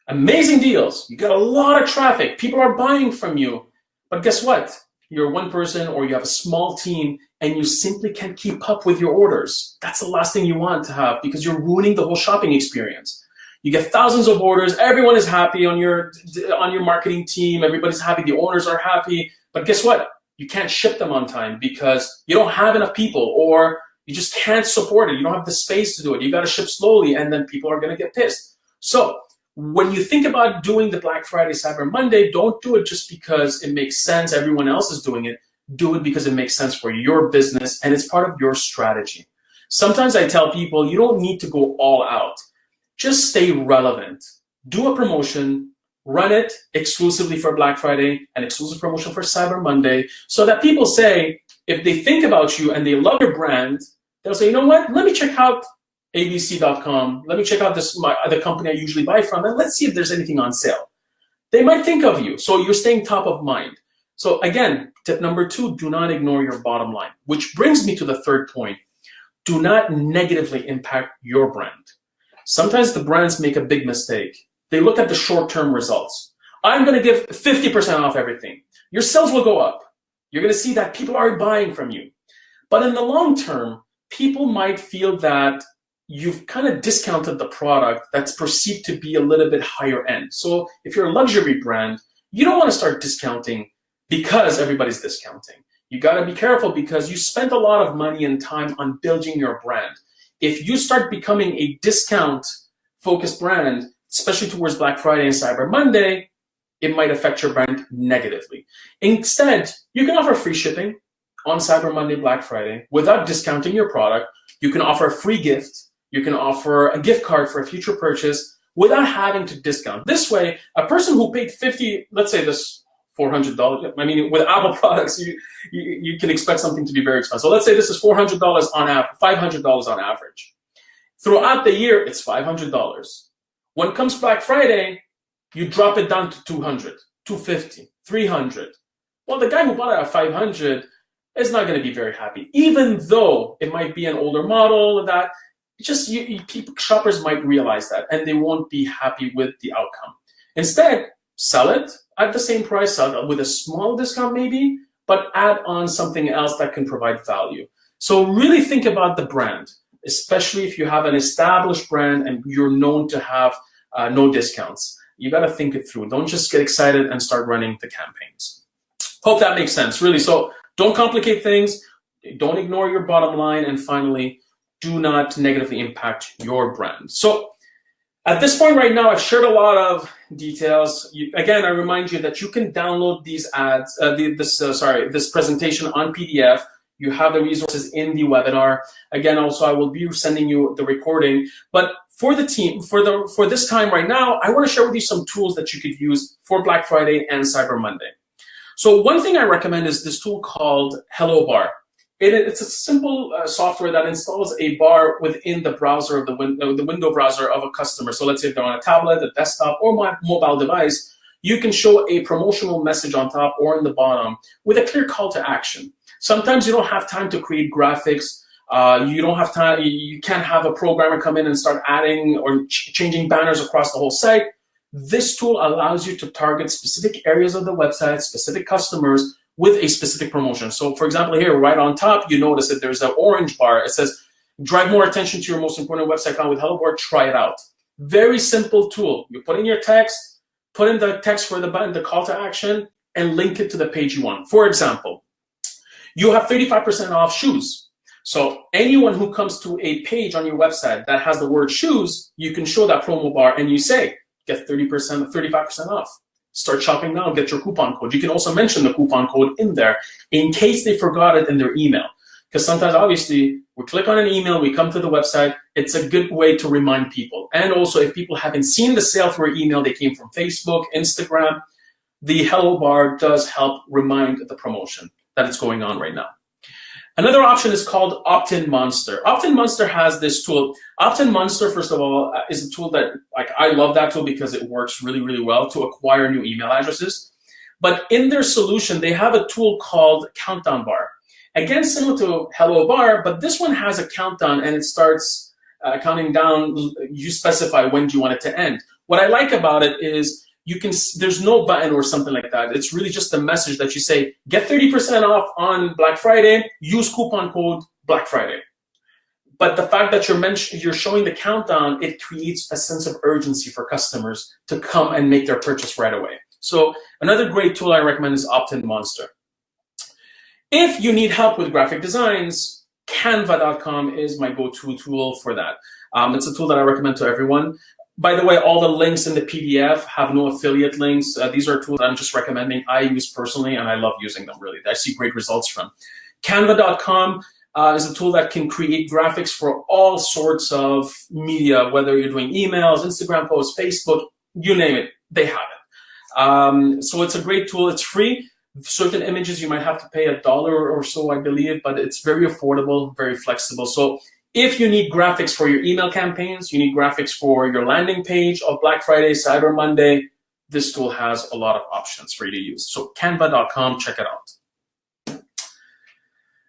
Amazing deals. You get a lot of traffic. People are buying from you. But guess what? You're one person or you have a small team and you simply can't keep up with your orders. That's the last thing you want to have because you're ruining the whole shopping experience. You get thousands of orders. Everyone is happy on your marketing team. Everybody's happy. The owners are happy. But guess what? You can't ship them on time because you don't have enough people or you just can't support it. You don't have the space to do it. You got to ship slowly and then people are going to get pissed. So when you think about doing the Black Friday, Cyber Monday, don't do it just because it makes sense. Everyone else is doing it. Do it because it makes sense for your business and it's part of your strategy. Sometimes I tell people you don't need to go all out. Just stay relevant. Do a promotion, run it exclusively for Black Friday, an exclusive promotion for Cyber Monday, so that people say, if they think about you and they love your brand, they'll say, you know what, let me check out abc.com. Let me check out the company I usually buy from, and let's see if there's anything on sale. They might think of you, so you're staying top of mind. So again, tip number 2, do not ignore your bottom line, which brings me to the third point. Do not negatively impact your brand. Sometimes the brands make a big mistake. They look at the short-term results. I'm going to give 50% off everything. Your sales will go up. You're going to see that people are buying from you. But in the long term, people might feel that you've kind of discounted the product that's perceived to be a little bit higher end. So if you're a luxury brand, you don't want to start discounting because everybody's discounting. You got to be careful because you spent a lot of money and time on building your brand. If you start becoming a discount-focused brand, especially towards Black Friday and Cyber Monday, it might affect your brand negatively. Instead, you can offer free shipping on Cyber Monday, Black Friday, without discounting your product. You can offer a free gift. You can offer a gift card for a future purchase without having to discount. This way, a person who paid let's say this $400, I mean, with Apple products, you can expect something to be very expensive. So let's say this is $400 on average, $500 on average. Throughout the year, it's $500. When it comes Black Friday, you drop it down to $200, $250, $300. Well, the guy who bought it at $500 is not going to be very happy, even though it might be an older model. That people, shoppers might realize that, and they won't be happy with the outcome. Instead, sell it at the same price, with a small discount maybe, but add on something else that can provide value. So really think about the brand, especially if you have an established brand and you're known to have no discounts. You got to think it through. Don't just get excited and start running the campaigns. Hope that makes sense, really. So don't complicate things. Don't ignore your bottom line. And finally, do not negatively impact your brand. So at this point right now, I've shared a lot of details. Again, I remind you that you can download these ads, this presentation on PDF. You have the resources in the webinar. Again, also, I will be sending you the recording. But for the team, for this time right now, I want to share with you some tools that you could use for Black Friday and Cyber Monday. So one thing I recommend is this tool called Hello Bar. It's a simple software that installs a bar within the browser of the window browser of a customer. So let's say if they're on a tablet, a desktop, or mobile device, you can show a promotional message on top or in the bottom with a clear call to action. Sometimes you don't have time to create graphics. You don't have time. You can't have a programmer come in and start adding or changing banners across the whole site. This tool allows you to target specific areas of the website, specific customers with a specific promotion. So for example, here right on top, you notice that there's an orange bar. It says, drive more attention to your most important website account with HelloBoard, try it out. Very simple tool. You put in your text, put in the text for the button, the call to action, and link it to the page you want. For example, you have 35% off shoes. So anyone who comes to a page on your website that has the word shoes, you can show that promo bar and you say, get 30%, 35% off. Start shopping now, get your coupon code. You can also mention the coupon code in there in case they forgot it in their email. Because sometimes, obviously, we click on an email, we come to the website. It's a good way to remind people. And also, if people haven't seen the sale through email, they came from Facebook, Instagram, the Hello Bar does help remind the promotion that it's going on right now. Another option is called Opt-in Monster. Opt-in Monster has this tool. Opt-in Monster, first of all, is a tool that, like, I love that tool because it works really, really well to acquire new email addresses. But in their solution, they have a tool called Countdown Bar. Again, similar to Hello Bar, but this one has a countdown and it starts counting down. You specify when do you want it to end. What I like about it is there's no button or something like that. It's really just a message that you say, get 30% off on Black Friday, use coupon code Black Friday. But the fact that you're showing the countdown, it creates a sense of urgency for customers to come and make their purchase right away. So another great tool I recommend is Opt-in Monster. If you need help with graphic designs, Canva.com is my go-to tool for that. It's a tool that I recommend to everyone. By the way, all the links in the PDF have no affiliate links. These are tools I'm just recommending. I use personally, and I love using them, really. I see great results from. Canva.com is a tool that can create graphics for all sorts of media, whether you're doing emails, Instagram posts, Facebook, you name it, they have it. So it's a great tool. It's free. Certain images you might have to pay $1 or so, I believe, but it's very affordable, very flexible. So if you need graphics for your email campaigns, you need graphics for your landing page of Black Friday, Cyber Monday, this tool has a lot of options for you to use. So Canva.com, check it out.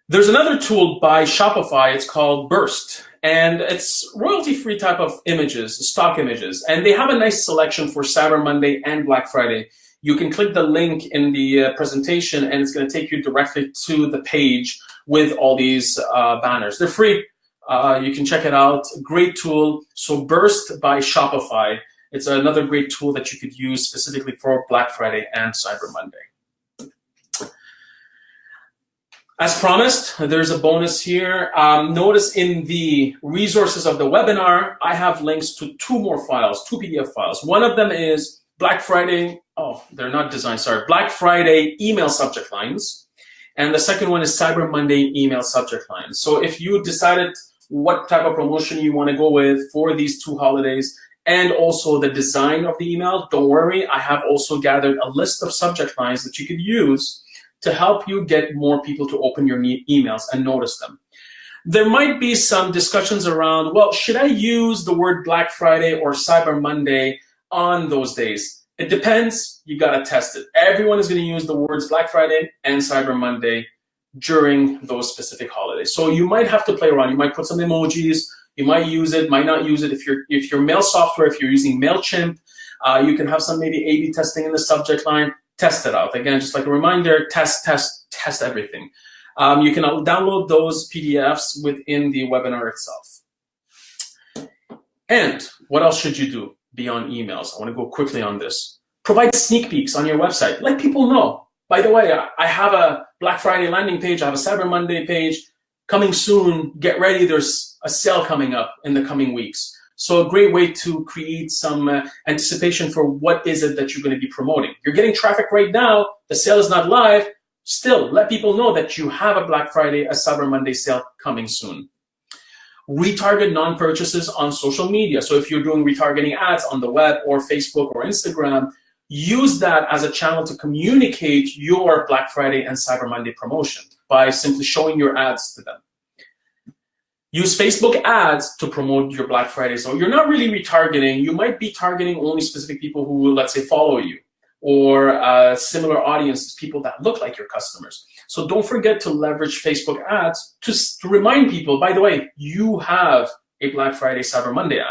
There's another tool by Shopify. It's called Burst, and it's royalty-free type of images, stock images, and they have a nice selection for Cyber Monday and Black Friday. You can click the link in the presentation, and it's going to take you directly to the page with all these banners. They're free. You can check it out. Great tool. So Burst by Shopify. It's another great tool that you could use specifically for Black Friday and Cyber Monday. As promised, there's a bonus here. Notice in the resources of the webinar, I have links to two more files, two PDF files. One of them is Black Friday, they're not designed, sorry, Black Friday email subject lines. And the second one is Cyber Monday email subject lines. So if you decided what type of promotion you want to go with for these two holidays and also the design of the email, don't worry, I have also gathered a list of subject lines that you could use to help you get more people to open your emails and notice them. There might be some discussions around, well, should I use the word Black Friday or Cyber Monday on those days? It depends. You got to test it. Everyone is going to use the words Black Friday and Cyber Monday during those specific holidays. So you might have to play around. You might put some emojis. You might use it, might not use it. If you're mail software, if you're using MailChimp, you can have some maybe A/B testing in the subject line. Test it out. Again, just like a reminder, test everything. You can download those PDFs within the webinar itself. And what else should you do beyond emails? I want to go quickly on this. Provide sneak peeks on your website. Let people know. By the way, I have a Black Friday landing page. I have a Cyber Monday page coming soon. Get ready. There's a sale coming up in the coming weeks. So a great way to create some anticipation for what is it that you're going to be promoting. You're getting traffic right now. The sale is not live. Still, let people know that you have a Black Friday, a Cyber Monday sale coming soon. Retarget non-purchases on social media. So if you're doing retargeting ads on the web or Facebook or Instagram, use that as a channel to communicate your Black Friday and Cyber Monday promotion by simply showing your ads to them. Use Facebook ads to promote your Black Friday. So you're not really retargeting. You might be targeting only specific people who will, let's say, follow you. or a similar audience, people that look like your customers. So don't forget to leverage Facebook ads to remind people, by the way, you have a Black Friday, Cyber Monday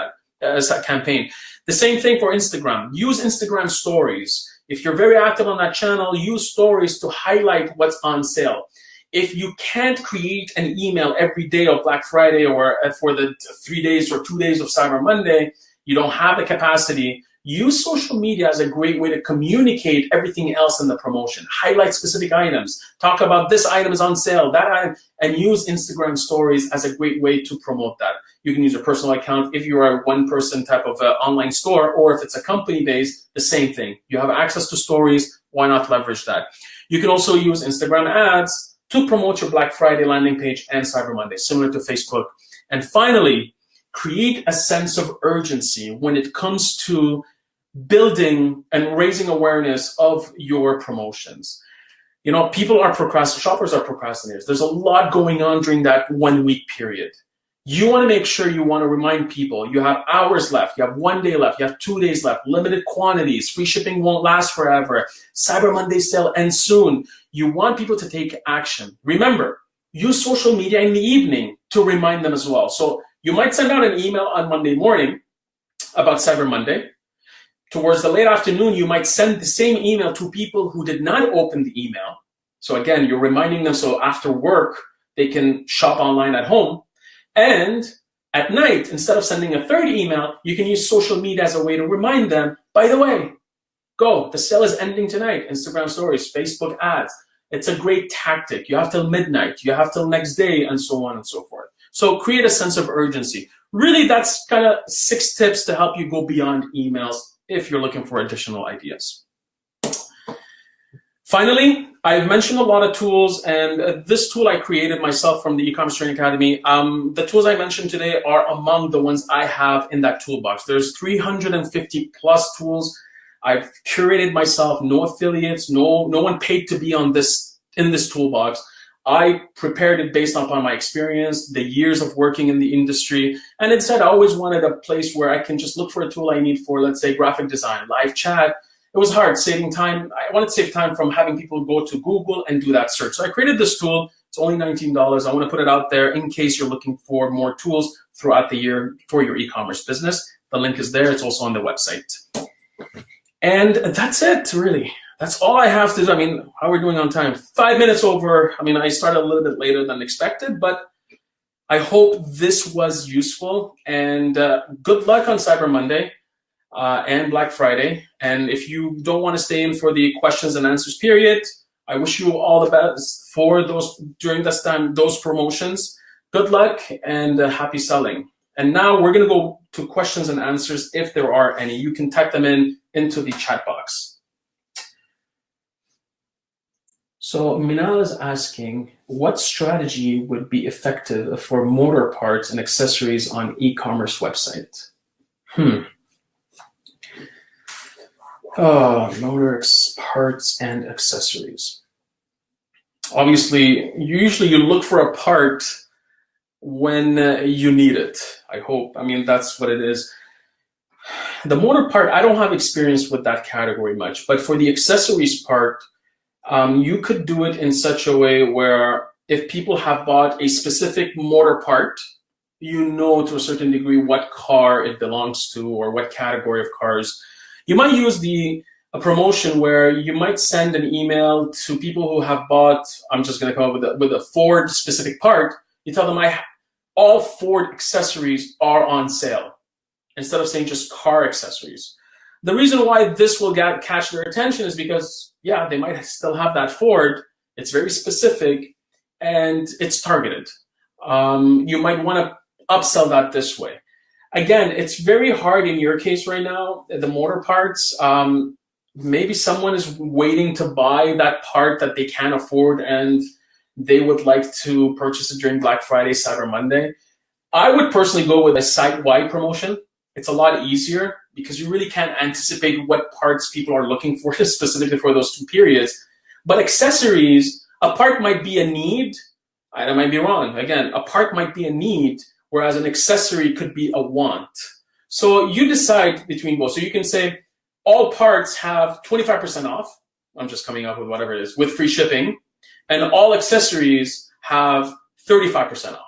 campaign. The same thing for Instagram. Use Instagram stories. If you're very active on that channel, use stories to highlight what's on sale. If you can't create an email every day of Black Friday or for the 3 days or 2 days of Cyber Monday, you don't have the capacity, use social media as a great way to communicate everything else in the promotion. Highlight specific items. Talk about this item is on sale, that item, and use Instagram stories as a great way to promote that. You can use your personal account if you are a one-person type of online store, or if it's a company-based, the same thing. You have access to stories, why not leverage that? You can also use Instagram ads to promote your Black Friday landing page and Cyber Monday, similar to Facebook. And finally, create a sense of urgency when it comes to building and raising awareness of your promotions. You know, shoppers are procrastinators. There's a lot going on during that 1 week period. You want to make sure you want to remind people you have hours left, you have 1 day left, you have 2 days left, limited quantities, free shipping won't last forever, Cyber Monday sale ends soon. You want people to take action. Remember, use social media in the evening to remind them as well. So you might send out an email on Monday morning about Cyber Monday. Towards the late afternoon, you might send the same email to people who did not open the email. So again, you're reminding them so after work, they can shop online at home. And at night, instead of sending a third email, you can use social media as a way to remind them, by the way, the sale is ending tonight. Instagram stories, Facebook ads. It's a great tactic. You have till midnight, you have till next day, and so on and so forth. So create a sense of urgency. Really, that's kind of 6 tips to help you go beyond emails if you're looking for additional ideas. Finally, I've mentioned a lot of tools, and this tool I created myself from the E-commerce Training Academy. The tools I mentioned today are among the ones I have in that toolbox. There's 350 plus tools I've curated myself, no affiliates, no one paid to be in this toolbox. I prepared it based upon my experience, the years of working in the industry, and instead I always wanted a place where I can just look for a tool I need for, let's say, graphic design, live chat. It was hard saving time. I wanted to save time from having people go to Google and do that search. So I created this tool. It's only $19. I want to put it out there in case you're looking for more tools throughout the year for your e-commerce business. The link is there. It's also on the website. And that's it, really. That's all I have to do. I mean, how are we doing on time? 5 minutes over. I mean, I started a little bit later than expected, but I hope this was useful. And good luck on Cyber Monday and Black Friday. And if you don't want to stay in for the questions and answers period, I wish you all the best for those during this time, those promotions. Good luck and happy selling. And now we're going to go to questions and answers if there are any. You can type them into the chat box. So Minal is asking, what strategy would be effective for motor parts and accessories on e-commerce website? Motor parts and accessories. Obviously, usually you look for a part when you need it, I hope. I mean, that's what it is. The motor part, I don't have experience with that category much, but for the accessories part, you could do it in such a way where if people have bought a specific motor part, you know to a certain degree what car it belongs to or what category of cars. You might use a promotion where you might send an email to people who have bought, I'm just going to come up with a Ford specific part. You tell them all Ford accessories are on sale instead of saying just car accessories. The reason why this will catch their attention is because, yeah, they might still have that Ford. It's very specific and it's targeted. You might want to upsell that this way. Again, it's very hard in your case right now, the motor parts. Maybe someone is waiting to buy that part that they can't afford and they would like to purchase it during Black Friday, Cyber Monday. I would personally go with a site-wide promotion. It's a lot easier because you really can't anticipate what parts people are looking for specifically for those 2 periods. But accessories, a part might be a need. I might be wrong. Again, a part might be a need, whereas an accessory could be a want. So you decide between both. So you can say, all parts have 25% off. I'm just coming up with whatever it is, with free shipping. And all accessories have 35% off.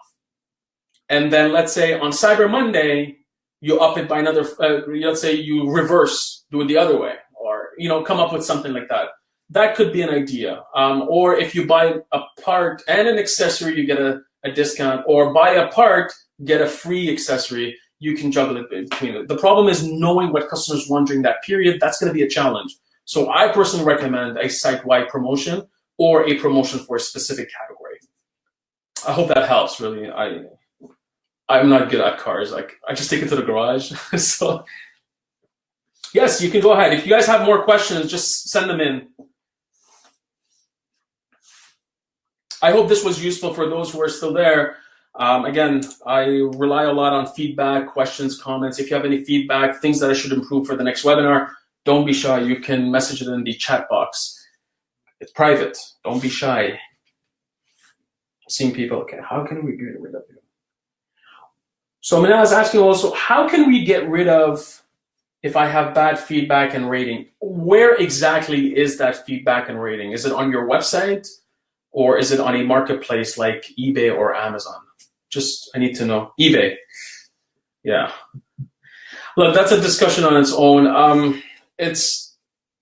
And then let's say on Cyber Monday, you up it by another, let's say you reverse, do it the other way, or come up with something like that. That could be an idea. Or if you buy a part and an accessory, you get a discount, or buy a part, get a free accessory. You can juggle it between it. The problem is knowing what customers want during that period. That's going to be a challenge. So I personally recommend a site-wide promotion or a promotion for a specific category. I hope that helps, really. I'm not good at cars. I just take it to the garage. So yes, you can go ahead. If you guys have more questions, just send them in. I hope this was useful for those who are still there. Again, I rely a lot on feedback, questions, comments. If you have any feedback, things that I should improve for the next webinar, don't be shy. You can message it in the chat box. It's private. Don't be shy. Seeing people, okay, how can we get rid of you? So Minal is asking also, how can we get rid of if I have bad feedback and rating? Where exactly is that feedback and rating? Is it on your website? Or is it on a marketplace like eBay or Amazon? I need to know. eBay. Yeah. Look, that's a discussion on its own. It's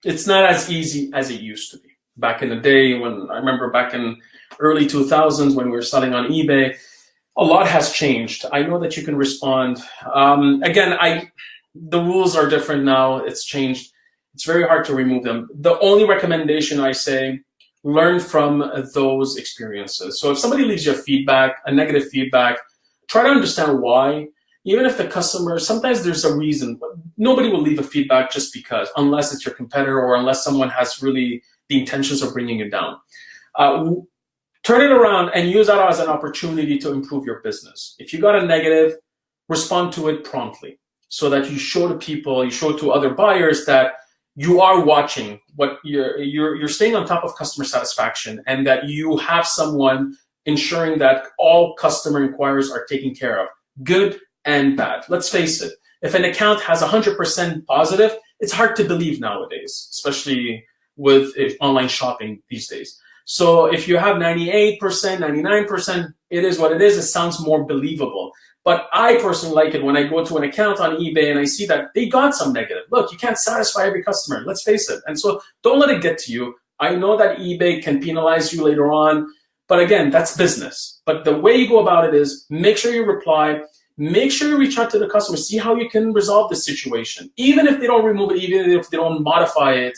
not as easy as it used to be. Back in the day, when I remember back in early 2000s when we were selling on eBay, a lot has changed. I know that you can respond. Again, the rules are different now. It's changed. It's very hard to remove them. The only recommendation I say, learn from those experiences. So if somebody leaves you a feedback, a negative feedback, try to understand why. Even if the customer, sometimes there's a reason, but nobody will leave a feedback just because, unless it's your competitor or unless someone has really the intentions of bringing you down. Turn it around and use that as an opportunity to improve your business. If you got a negative, respond to it promptly so that you show to people, you show to other buyers that you are watching what you're staying on top of customer satisfaction, and that you have someone ensuring that all customer inquiries are taken care of, good and bad. Let's face it, if an account has 100% positive, it's hard to believe nowadays, especially with online shopping these days. So if you have 98%, 99%, it is what it is. It sounds more believable. But I personally like it when I go to an account on eBay and I see that they got some negative. Look, you can't satisfy every customer. Let's face it. And so don't let it get to you. I know that eBay can penalize you later on. But again, that's business. But the way you go about it is make sure you reply. Make sure you reach out to the customer. See how you can resolve the situation. Even if they don't remove it, even if they don't modify it,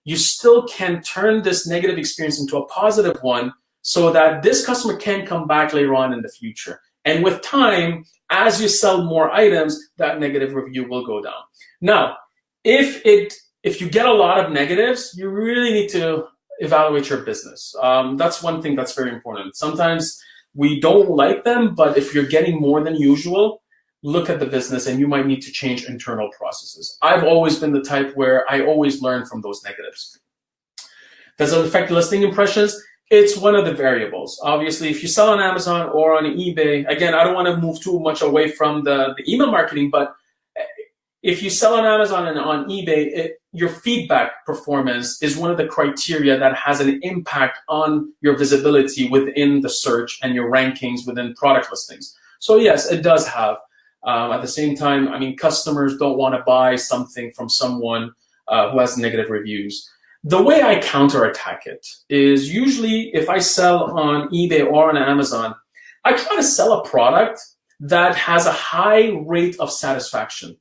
you still can turn this negative experience into a positive one so that this customer can come back later on in the future. And with time, as you sell more items, that negative review will go down. Now, if you get a lot of negatives, you really need to evaluate your business. That's one thing that's very important. Sometimes we don't like them, but if you're getting more than usual, look at the business and you might need to change internal processes. I've always been the type where I always learn from those negatives. Does it affect listing impressions? It's one of the variables. Obviously, if you sell on Amazon or on eBay, again, I don't want to move too much away from the email marketing, but if you sell on Amazon and on eBay, your feedback performance is one of the criteria that has an impact on your visibility within the search and your rankings within product listings. So yes, it does have. At the same time, I mean, customers don't want to buy something from someone who has negative reviews. The way I counterattack it is usually if I sell on eBay or on Amazon, I try to sell a product that has a high rate of satisfaction,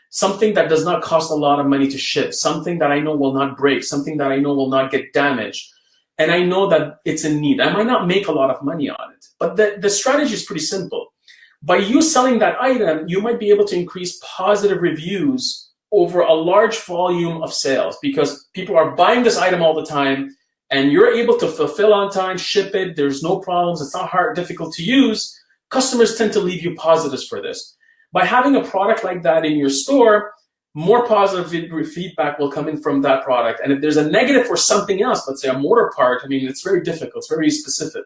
something that does not cost a lot of money to ship, something that I know will not break, something that I know will not get damaged, and I know that it's in need. I might not make a lot of money on it, but the strategy is pretty simple. By you selling that item, you might be able to increase positive reviews over a large volume of sales because people are buying this item all the time and you're able to fulfill on time, ship it, there's no problems, it's not difficult to use. Customers tend to leave you positives for this. By having a product like that in your store, more positive feedback will come in from that product. And if there's a negative for something else, let's say a motor part, I mean, it's very difficult, it's very specific.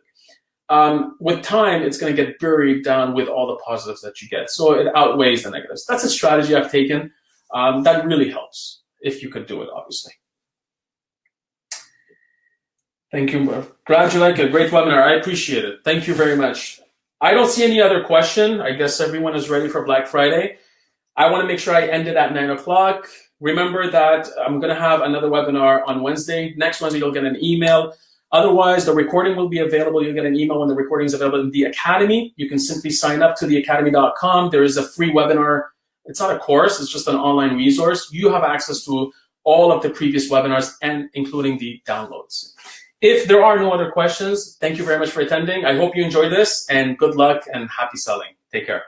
With time, it's going to get buried down with all the positives that you get. So it outweighs the negatives. That's a strategy I've taken. That really helps. if you could do it, obviously. Thank you. Glad you like it. Great webinar. I appreciate it. Thank you very much. I don't see any other question. I guess everyone is ready for Black Friday. I want to make sure I end it at 9 o'clock. Remember that I'm going to have another webinar on Wednesday. Next Wednesday, you'll get an email. Otherwise, the recording will be available. You'll get an email when the recording is available in the Academy. You can simply sign up to theacademy.com. There is a free webinar. It's not a course. It's just an online resource. You have access to all of the previous webinars and including the downloads. If there are no other questions, thank you very much for attending. I hope you enjoyed this, and good luck and happy selling. Take care.